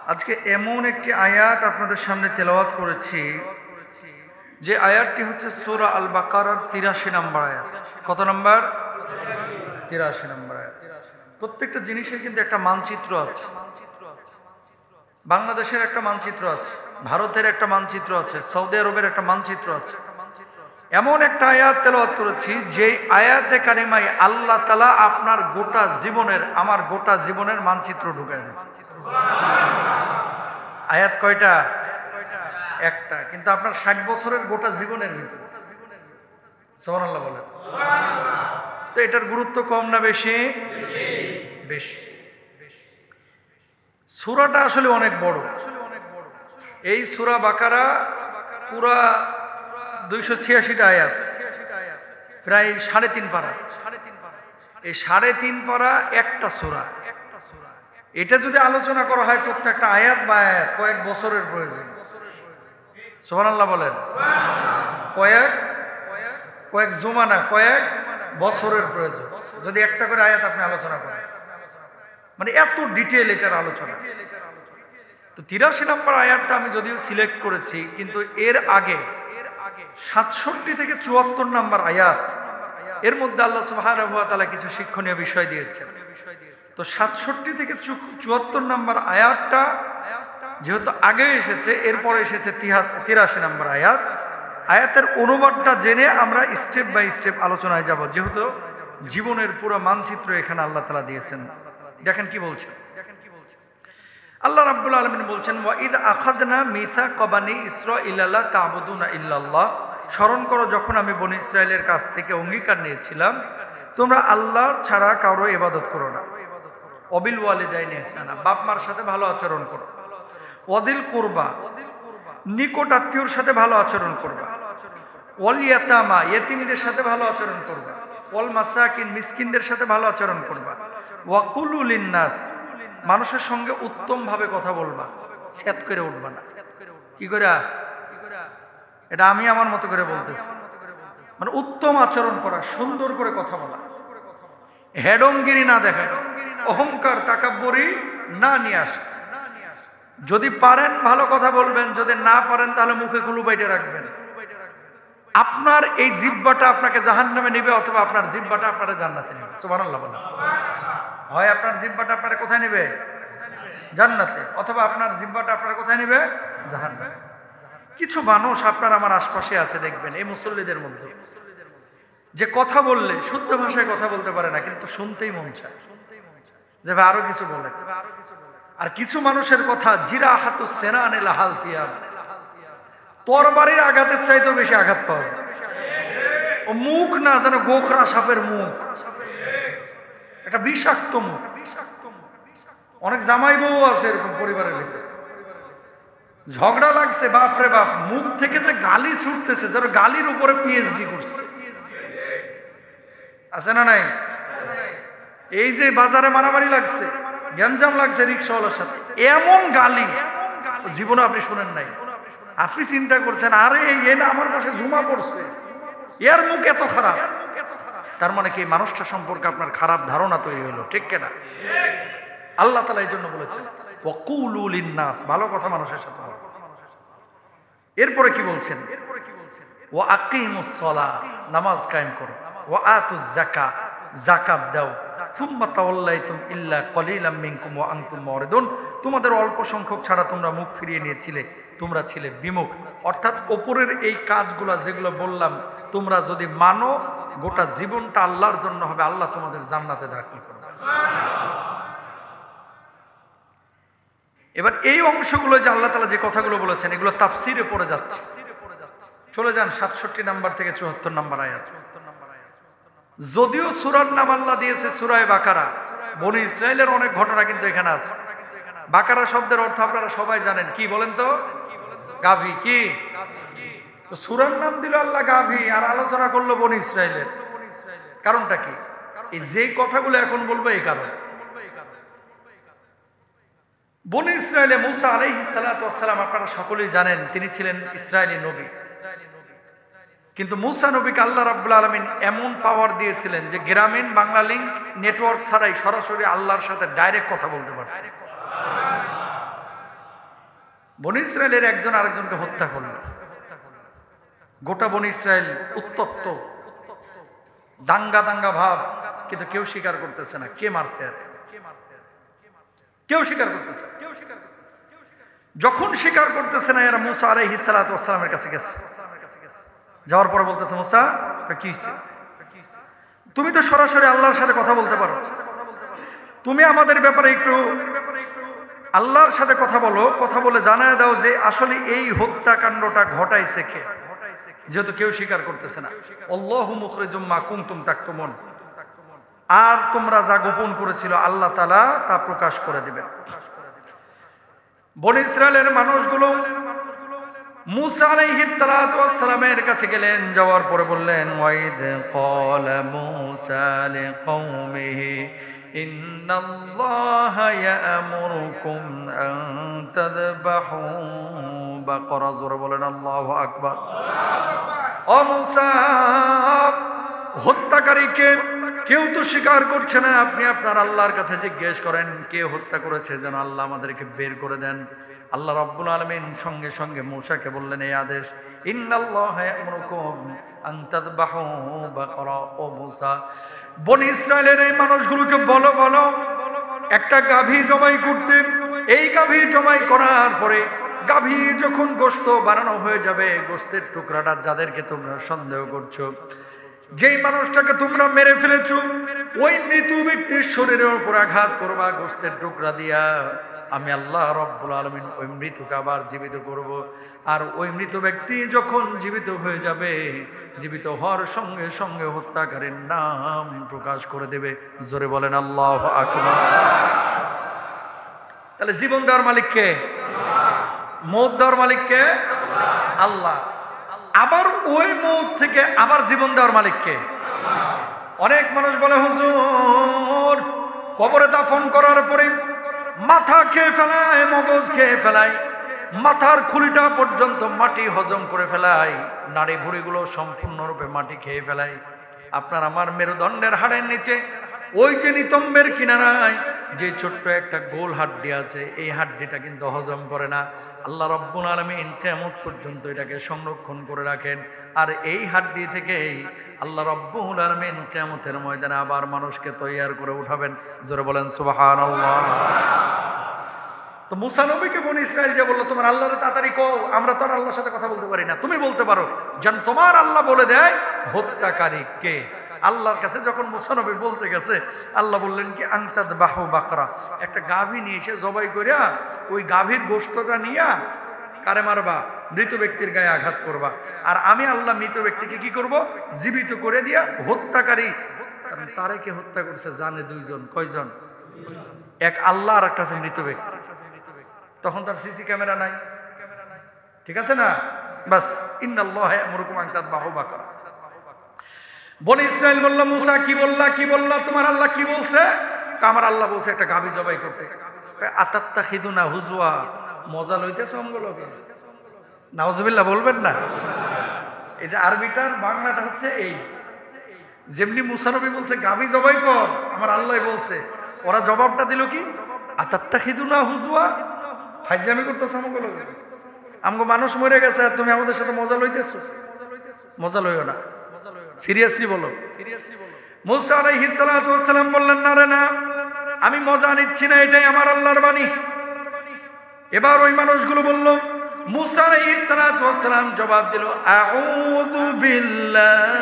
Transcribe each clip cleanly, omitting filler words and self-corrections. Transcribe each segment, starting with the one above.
আজকে এমন একটি আয়াত আপনাদের সামনে তেলাওয়াত করেছি যে আয়াতটি হচ্ছে সূরা আল বাকারার ৮৩ নম্বর আয়াত। কত নম্বর? ৮৩ নম্বর আয়াত। প্রত্যেকটা জিনিসের কিন্তু একটা মানচিত্র আছে। বাংলাদেশের একটা মানচিত্র আছে, ভারতের একটা মানচিত্র আছে, সৌদি আরবের একটা মানচিত্র আছে। এমন একটা আয়াত তেলাওয়াত করেছি যে আয়াতে কারিমায় আল্লাহ তাআলা আপনার গোটা জীবনের, আমার গোটা জীবনের মানচিত্র ঢুকায় দিয়েছে। আয়াত কয়টা? একটা, কিন্তু আপনার ৬০ বছরের গোটা জীবনের ভিতরে। সুবহানাল্লাহ বলেন। তো এটার গুরুত্ব কম না বেশি? বেশি। সূরাটা আসলে অনেক বড়। এই সূরা বাকারা পুরা ২৮৬টা আয়াত, প্রায় ৩.৫ পারা। এই ৩.৫ পারা একটা সূরা। এটা যদি আলোচনা করা হয় প্রত্যেকটা আয়াত বা আয়াত, কয়েক বছরের প্রয়োজন। সুবহানাল্লাহ বলেন। কয়েক জমানা, কয়েক বছরের প্রয়োজন যদি একটা করে আয়াত আপনি আলোচনা করেন। মানে এত ডিটেল এটার আলোচনা। তো ৮৩ নম্বর আয়াতটা আমি যদিও সিলেক্ট করেছি, কিন্তু এর আগে ৬৭ থেকে ৭৪ নম্বর আয়াত, এর মধ্যে আল্লাহ সুবহানাহু ওয়া তাআলা কিছু শিক্ষণীয় বিষয় দিয়েছেন। তো ৬৭ থেকে ৭৪ নম্বর আয়াতটা যেহেতু আগে এসেছে, এরপরে এসেছে ৮৩ নম্বর আয়াত। আয়াতের অনুবাদটা জেনে আমরা স্টেপ বাই স্টেপ আলোচনায় যাব, যেহেতু জীবনের পুরো মানচিত্র এখানে আল্লাহ তাআলা দিয়েছেন। দেখেন কি বলছেন আল্লাহ রাব্বুল আলামিন বলছেন, ওয়াইদ আখাযনা মিসাকা বানি ইসরাঈলা লা তা'বুদুনা ইল্লাল্লাহ। স্মরণ করো যখন আমি বনি ইসরায়েলের কাছ থেকে অঙ্গীকার নিয়েছিলাম, তোমরা আল্লাহ ছাড়া কারো ইবাদত করো না। ওয়াবিল ওয়ালিদাইনি ইহসানা, বাপ মার সাথে ভালো আচরণ করো। ওয়াদিল কুরবা, নিকট আত্মীয়র সাথে ভালো আচরণ করবা। ওয়াল ইয়াতামা, ইয়েতিমদের সাথে ভালো আচরণ করবা। ওয়াল মাসাকিন, মিসকিনদের সাথে ভালো আচরণ করবা। ওয়াকুলু লিন্নাস, মানুষের সঙ্গে উত্তম ভাবে কথা বলবা, সেট করে উঠবা না। কি করে? এটা আমি আমার মতো করে বলতেছি, মানে উত্তম আচরণ করা, সুন্দর করে কথা বলা, হেডমগিরি না দেখা, অহংকার তাকাব্বুরি না নিয়ে আসা। যদি পারেন ভালো কথা বলবেন, যদি না পারেন তাহলে মুখে কুলু বাইটে রাখবেন। আপনার এই জিহ্বাটা আপনাকে জাহান্নামে নেবে, অথবা আপনার জিহ্বাটা আপনারা জান্নাতে নেবে। সুবহানাল্লাহ বলেন। হয় আপনার জিহ্বাটা আপনারা কোথায় নেবে? জান্নাতে, অথবা আপনার জিহ্বাটা আপনারা কোথায় নেবে? জাহান্নামে। কিছু মানুষ আপনার আমার আশপাশে আছে, দেখবেন এই মুসল্লিদের মধ্যে, যে কথা বললে শুদ্ধ ভাষায় কথা বলতে পারে না, কিন্তু শুনতেই মন চায় যে ভাই আরো কিছু বলে। আর কিছু মানুষের কথা জিরাহাতু সেনান লাহাল ফিয়াম, তরবারির আঘাতের চাইতেও বেশি আঘাত পাওয়া যায়। ও মুখ না যেন গোখরা সাপের মুখ, একটা বিষাক্ত মুখ। অনেক জামাই বউ আছে এরকম পরিবারের ভিতরে, ঝগড়া লাগছে, বাপরে বাপ, মুখ থেকে যে গালি ছুটতেছে, যেন গালির উপরে পিএইচডি করছে। আছে না নাই? এই যে বাজারে মারামারি লাগছে, গ্যাঞ্জাম লাগছে রিক্সাওয়ালার সাথে, এমন গালি জীবনে আপনি শোনেন নাই। আপনি চিন্তা করছেন, আরে এ না আমার পাশে ঝুমা পড়ছে, এর মুখ এত খারাপ। তার মানে কি মানুষটা সম্পর্কে আপনার খারাপ ধারণা তৈরি হলো, ঠিক কিনা? আল্লাহ তাআলা এই জন্য বলেছেন ওয়াকুলু লিন্নাস, ভালো কথা মানুষের সাথে বলো। এরপরে কি বলছেন? ওয়া আকিমুস সালাহ, নামাজ কায়েম করো। ওয়া আতুজ যাকাত, যাকাত দাও। সুম্মা তাওয়াল্লাইতুম ইল্লা কলিলাম মিনকুম ওয়া আনতুম মুরিদুন, তোমাদের অল্প সংখ্যক ছাড়া তোমরা মুখ ফিরিয়ে নিয়েছিলে, তোমরা ছিলে বিমুখ। অর্থাৎ ওপরের এই কাজগুলো যেগুলো বললাম, তোমরা যদি মানো, গোটা জীবনটা আল্লাহর জন্য হবে, আল্লাহ তোমাদের জান্নাতে দাখিল করবে। এবার এই অংশগুলো যে আল্লাহ তাআলা যে কথাগুলো বলেছেন, এগুলো তাফসিরে পড়ে যাচ্ছে। চলে যান ৬৭ নাম্বার থেকে ৭৪ নাম্বার আয়াত। যদিও সূরার নাম আল্লাহ দিয়েছে সূরা বাকারা, বনি ইসরাইলের অনেক ঘটনা কিন্তু এখানে আছে। বাকারা শব্দের অর্থ আপনারা সবাই জানেন, কি বলেন তো? গাভী। কি? তো সূরার নাম দিল আল্লাহ গাভী, আর আলোচনা করলো বনি ইসরাইলের। কারণটা কি? এই যে কথাগুলো এখন বলবো এই কারণ। বনি ইসরায়েলে মূসা আলাইহিস সালাতু ওয়াস সালাম, আপনারা সকলেই জানেন, তিনি ছিলেন ইসরায়েলি নবী। কিন্তু মূসা নবীকে আল্লাহ রাব্বুল আলামিন এমন পাওয়ার দিয়েছিলেন যে গ্রামীণ বাংলা লিংক নেটওয়ার্ক ছাড়াই সরাসরি আল্লাহর সাথে ডাইরেক্ট কথা বলতে পারতেন। বনী ইসরায়েলের একজন আরেকজনকে হত্যা করল। গোটা বনী ইসরায়েল উত্তপ্ত, দাঙ্গা দাঙ্গা ভাব, কিন্তু কেউ স্বীকার করতেছে না কে মারছে। আর কেউ স্বীকার করতেছে। যখন স্বীকার করতেছে না, এরা মুসা আলাইহিস সালাতু ওয়াস সালামের কাছে গেছে। যাওয়ার পরে বলতেছে, মুসা কি হইছে? তুমি তো সরাসরি আল্লাহর সাথে কথা বলতে পারো, তুমি আমাদের ব্যাপারে একটু আল্লাহর সাথে কথা বলো, কথা বলে জানায় দাও যে আসলে এই হত্যাকাণ্ডটা ঘটাইছে কে। যেহেতু কেউ স্বীকার করতেছে না, আল্লাহু মুখরিজুম মা কুনতুম তাকতুমুন, আর তোমরা যা গোপন করেছিল আল্লাহ তাআলা তা প্রকাশ করে দিবেন। বনী ইসরায়েলের মানুষগুলো মুসা আলাইহিস সালাতু ওয়াস সালামের কাছে গেলেন। যাওয়ার পরে বললেন, ওয়াইদ ক্বালা মুসা লিকওমিহি ইন্নাল্লাহা ইয়ামুরুকুম আন তাযবাহু বাকরা। জোরে বলেন আল্লাহু আকবার। ও মুসা, হত্যাকারীকে কেউ তো স্বীকার করছে না, আপনি আপনার আল্লাহর কাছে জিজ্ঞেস করেন কে হত্যা করেছে, যেন আল্লাহ আমাদেরকে বের করে দেন। আল্লাহ রাব্বুল আলামিন সঙ্গে সঙ্গে মূসাকে বললেন এই আদেশ, ইন্নাল্লাহা ইয়ামুরুকুম আন তাযবাহু বাকরা। ও মূসা, বনী ইসরায়েলের এই মানুষগুলোকে বলো একটা গাভী জবাই করতে। এই গাভী জবাই করার পরে গাভী যখন গোশত বানানো হয়ে যাবে, গোশতের টুকরাটা যাদেরকে তোমরা সন্দেহ করছো, যেই মানুষটাকে তোমরা মেরে ফেলেছো, ওই মৃত ব্যক্তির শরীরের উপর আঘাত করবা গোশতের টুকরা দিয়া। আমি আল্লাহ রাব্বুল আলামিন ওই মৃতকে আবার জীবিত করব। আর ওই মৃত ব্যক্তি যখন জীবিত হয়ে যাবে, জীবিত হওয়ার সঙ্গে সঙ্গে হত্যাকারীর নাম প্রকাশ করে দেবে। জোরে বলেন আল্লাহু আকবার। তাহলে জীবন দেওয়ার মালিক কে? মওত দেওয়ার মালিক কে? আল্লাহ। আবার ওই মওত থেকে আবার জীবন দেওয়ার মালিক কে? অনেক মানুষ বলে, হুজুর কবরে দাফন করার পরে মাথা খেয়ে ফেলায়, মগজ খেয়ে ফেলায়, মাথার খুলিটা পর্যন্ত মাটি হজম করে ফেলায়, নাড়ি ভুঁড়িগুলো সম্পূর্ণরূপে মাটি খেয়ে ফেলায়। আপনার আমার মেরুদণ্ডের হাড়ের নিচে ওই যে নিতম্বের কিনারায় যে ছোট্ট একটা গোল হাড্ডি আছে, এই হাড্ডিটা কিন্তু হজম করে না। আল্লাহ রাব্বুল আলামিন কিয়ামত পর্যন্ত এটাকে সংরক্ষণ করে রাখেন। আর এই হাড্ডি থেকেই আল্লাহ রাব্বুল আলামিন কিয়ামতের ময়দানে আবার মানুষকে তৈয়ার করে উঠাবেন। জোরে বলেন সুবহানাল্লাহ। তো মুসা নবীকে বনী ইসরাইল যে বললো, তোমার আল্লাহরে তাড়াতাড়ি কও, আমরা তো আর আল্লাহর সাথে কথা বলতে পারি না, তুমি বলতে পারো। যেন তোমার আল্লাহ বলে দেয় হত্যাকারী কে। আল্লাহর কাছে যখন মুসা নবী বলতে গেছে, আল্লাহ বললেন কি, আনতাযবাহু বাকরা, একটা গাভী নিয়ে এসে জবাই করিয়া ওই গাভীর গোশতটা নিয়া কারে মারবা? মৃত ব্যক্তির গায়ে আঘাত করবা। আর আমি আল্লাহ মৃত ব্যক্তিকে কি করব? জীবিত করে দিয়া হত্যাকারী, কারণ তারে কে হত্যা করছে জানে দুইজন। কয়জন? এক আল্লাহ আর একটা আছে মৃত ব্যক্তি। তখন তার সিসি ক্যামেরা নাই, ঠিক আছে না? বাস, ইন্নাল্লাহা ইয়ামুরুকুম আন তাযবাহু বাকরা। বনী ইসরাইল বলল, মুসা কি বললা, তোমার আল্লাহ কি বলছে? আমার আল্লাহ বলছে একটা গাভী জবাই করতে। আতাত্তাখিদুনা হুজওয়া, মজা লইতেছ আমগুলোকে? নাউজুবিল্লাহ বলবেন না। এই যে আরবিটার বাংলাটা হচ্ছে এই, যেমনি মুসা নবী বলছে গাভী জবাই কর, আমার আল্লাহ বলছে, ওরা জবাবটা দিল কি, আতাত্তাখিদুনা হুজওয়া, ফাইজলামি করতেছ আমগুলোকে? আমগো মানুষ মরে গেছে আর তুমি আমাদের সাথে মজা লইতেছো? মজা লইও না, সিরিয়াসলি বলো। মুসা আলাইহিস সালাতু ওয়াস সালাম বললেন, না রে না, আমি মজা নিচ্ছি না, এটাই আমার আল্লাহর বাণী। এবার ওই মানুষগুলো বলল, মুসা আলাইহিস সালাতু ওয়াস সালাম জবাব দিল, আউযু বিল্লাহি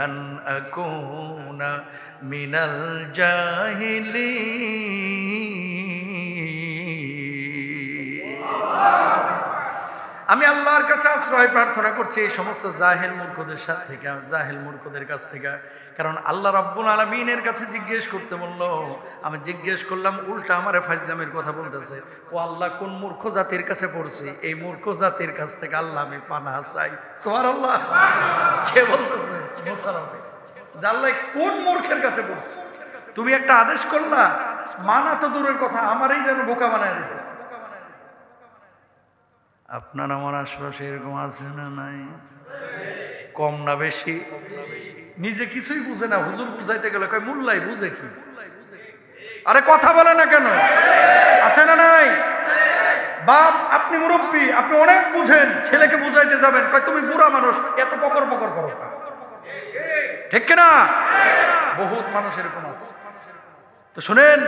আন আকুনা মিনাল জাহিলিন। আমি আল্লাহর কাছে আশ্রয় প্রার্থনা করছি এই সমস্ত জাহেল মূর্খদের সাথে থেকে, জাহেল মূর্খদের কাছ থেকে। কারণ আল্লাহ রাব্বুল আলামিনের কাছে জিজ্ঞেস করতে বলল, আমি জিজ্ঞেস করলাম, উল্টা আমারে ফাজলামের কথা বলতেছে। ও আল্লাহ, কোন মূর্খ জাতির কাছে পড়ছি? এই মূর্খ জাতির কাছ থেকে আল্লাহ আমি পানাহ চাই। সুবহানাল্লাহ। কে বলতেছে? মুসা নবী। আল্লাহ কোন মূর্খের কাছে পড়ছি? তুমি একটা আদেশ করলা, মানা তো দূরের কথা, আমারই যেন বোকা বানায় দিতেছে। আপনার আমার আশপাশে এরকম আছে না নাই? কম না বেশি? নিজে কিছুই বুঝে না, হুজুর বুঝাইতে গেলে কয় মোল্লাই বুঝে কি? আরে কথা বলে না কেন? আছে না নাই? বাপ আপনি মুরব্বী, আপনি অনেক বুঝেন, ছেলেকে বুঝাইতে যাবেন, কয় তুমি বুড়া মানুষ, এত পকর পকর করো না। ঠিক কিনা? বহুত মানুষ এরকম আছে। তো শুনেন,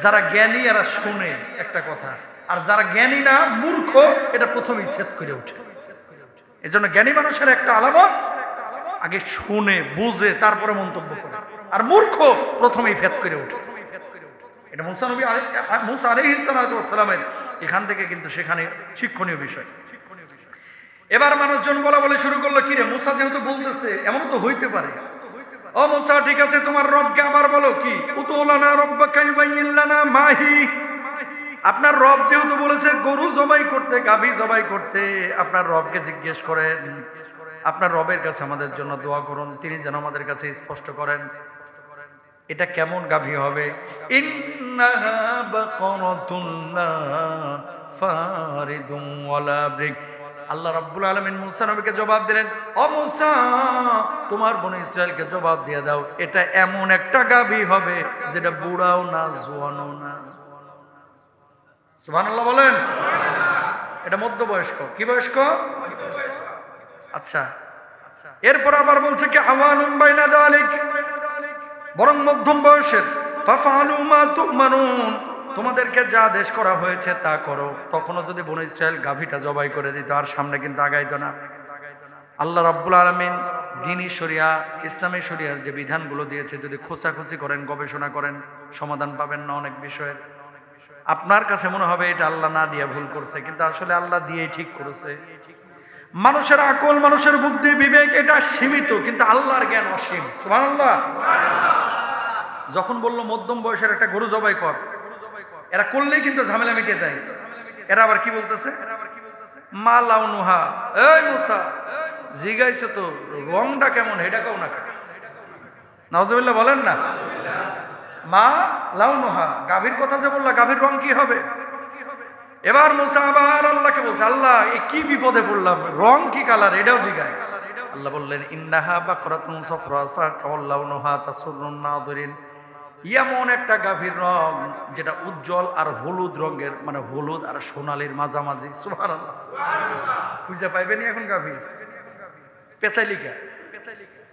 যারা জ্ঞানী এরা শুনে একটা কথা, আর যারা জ্ঞানী না মূর্খ এটা প্রথমেই সেট করে ওঠে। এই জন্য জ্ঞানী মানুষের একটা আলামত, আগে শুনে বুঝে তারপরে মন্তব্য করে, আর মূর্খ প্রথমেই ফেদ করে ওঠে। এটা মুসা আলাইহিস সালামের এখান থেকে কিন্তু সেখানে শিক্ষণীয় বিষয়। এবার মানুষজন বলা বলে শুরু করলো, কিরে মুসা যেহেতু বলতেছে, এমন তো হইতে পারে, ও মুসা ঠিক আছে তোমার রবকে আবার বলো, কি উতুলানা রব্বাকা ইউবাইয়িন লানা মাহি। আপনার রব যেহেতু বলেছে গরু জবাই করতে, গাভী জবাই করতে, আপনার রবকে জিজ্ঞেস করেন, আপনার রবের কাছে আমাদের জন্য দোয়া করুন, তিনি যেন আমাদের কাছে স্পষ্ট করেন এটা কেমন গাভী হবে। ইন্নাহা বাকারাতুন লা ফারিদুন ওয়ালা ব্রিক। আল্লাহ রাব্বুল আলামিন মুসা নবীকে জবাব দিলেন, ও মুসা তোমার বনি ইসরায়েলকে জবাব দিয়ে দাও, এটা এমন একটা গাভী হবে যেটা বুড়াও না জোয়ানও না। সুবহানাল্লাহ বলেন। এটা মধ্যবয়স্ক। কি বয়স্ক? আচ্ছা, এরপর আবার বলছে কি আওয়ানুম বাইনা যালিক, বরং মধ্যম বয়সের। ফাফআলু মা তুমানুন, তোমাদেরকে যা আদেশ করা হয়েছে তা করো। তখনও যদি বনি ইসরায়েল গাভীটা জবাই করে দিত, আর সামনে কিন্তু আগাইতো না। আল্লাহ রাব্বুল আলামিন দ্বীনি শরিয়া, ইসলামী শরিয়ার যে বিধানগুলো দিয়েছে, যদি খোঁচাখুচি করেন, গবেষণা করেন, সমাধান পাবেন না অনেক বিষয়ের। আপনার কাছে মনে হবে এটা আল্লাহ না দিয়ে ভুল করছে, কিন্তু আসলে আল্লাহ দিয়েই ঠিক করেছে। মানুষের আকল, মানুষের বুদ্ধি, বিবেক এটা সীমিত, কিন্তু আল্লাহর জ্ঞান অসীম। সুবহানাল্লাহ। যখন বললো মধ্যম বয়সের একটা গরু জবাই কর, এরা করলেই কিন্তু ঝামেলা মিটে যায়। এরা আবার কি বলতেছে, মা লাউনুহা, এই মুসা জিগাইছো তো রংটা কেমন, এটা কেউ না। নাউজুবিল্লাহ বলেন না। মা লাউনুহা, গাভীর কথা যে বললা, গাভীর রং কি হবে? এবার মুসা আবার আল্লাহকে বলছে, আল্লাহ এ কি বিপদে পড়লাম, রং কি কালার এটাও জিগায়। আল্লাহ বললেন, ইন্নাহা বাকরাতুন সাফরা ফাকাউল্লাউনুহা তাসুরুন নাযিরিন। এমন একটা গাভীর রং যেটা উজ্জ্বল আর হলুদ রঙের, মানে হলুদ আর সোনালির মাঝামাঝি। সুবহানাল্লাহ। খুঁজে পাইবেনি এখন গাভী। পেঁচাইলিকা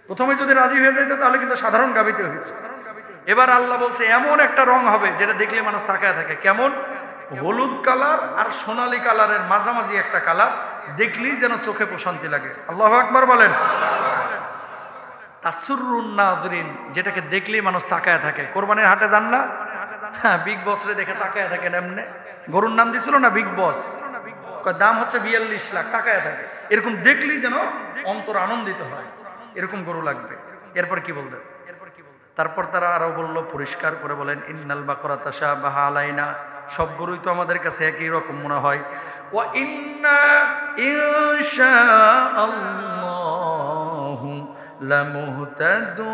প্রথমে যদি রাজি হয়ে যাইতো তাহলে কিন্তু সাধারণ গাভীতে হইত। এবার আল্লাহ বলছে এমন একটা রং হবে যেটা দেখলে মানুষ তাকায় থাকে। কেমন? হলুদ কালার আর সোনালী কালারের মাঝামাঝি একটা কালার, দেখলেই যেন চোখে প্রশান্তি লাগে। আল্লাহু আকবার বলেন। তাসুরুন নাযিরিন, যেটাকে দেখলেই মানুষ তাকায় থাকে। কোরবানির হাটে যান না, হ্যাঁ, বিগ বস রে দেখে তাকায় থাকেন। এমনি গরুর নাম দিছিল না বিগ বস, দাম হচ্ছে 42 লাখ, তাকায় থাকে। এরকম দেখলেই যেন অন্তর আনন্দিত হয়, এরকম গরু লাগবে। এরপর কি বলবেন? তারপর তারা আরো বলল, পরিষ্কার করে বলেন, ইন্নাল বাকরা তাশাবাহা আলাইনা, সব গরুই তো আমাদের কাছে একই রকম মনে হয়। ওয়া ইন্না ইনশাআল্লাহু লামুহতাদুন।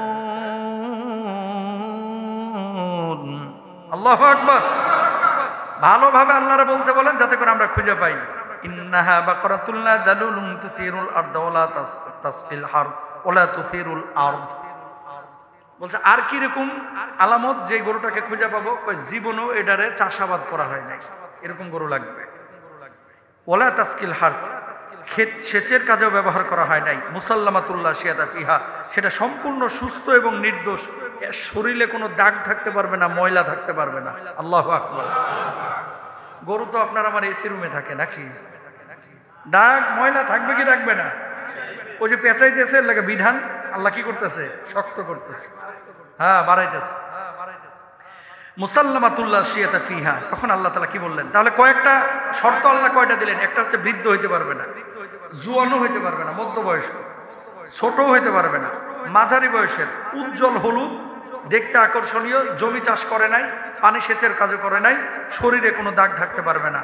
আল্লাহু আকবার। ভালোভাবে আল্লাহরে বলতে বলেন যাতে করে আমরা খুঁজে পাই। ইন্নাহা বাকরাতুন লা যালুলুন তুসিরুল আরদা ওয়া লা তাসকিল হারব ওয়া লা তুসিরুল আরদ। বলছে আর কি রকম আলামত যে গরুটাকে খুঁজে পাবো? কয় জীবনও এটারে চাষাবাদ করা হয় নাই, এরকম গরু লাগবে। ওলা তাসকিল হার্স, ক্ষেত সেচের কাজেও ব্যবহার করা হয় নাই। মুসাল্লামাতুল্লাহ শিয়াতা ফিহা, সেটা সম্পূর্ণ সুস্থ এবং নির্দোষ, এর শরীরে কোনো দাগ থাকতে পারবে না, ময়লা থাকতে পারবে না। আল্লাহু আকবার। গরু তো আপনার আমার এসি রুমে থাকে নাকি? দাগ ময়লা থাকবে কি থাকবে না? ওই যে পেঁচাইতেছে লাগে বিধান, আল্লাহ কি করতেছে? শক্ত করতেছে, হ্যাঁ, বাড়াইতেছে। মুসাল্লামাতুল্লাহ শিয়াতা ফিহা, তখন আল্লাহ তাআলা কি বললেন? তাহলে কয়েকটা শর্ত আল্লাহ কয়টা দিলেন? একটা হচ্ছে বৃদ্ধ হইতে পারবে না, জুয়ানও হইতে পারবে না, মধ্যবয়স্ক, ছোটও হইতে পারবে না, মাঝারি বয়সের, উজ্জ্বল হলুদ, দেখতে আকর্ষণীয়, জমি চাষ করে নাই, পানি সেচের কাজও করে নাই, শরীরে কোনো দাগ থাকতে পারবে না।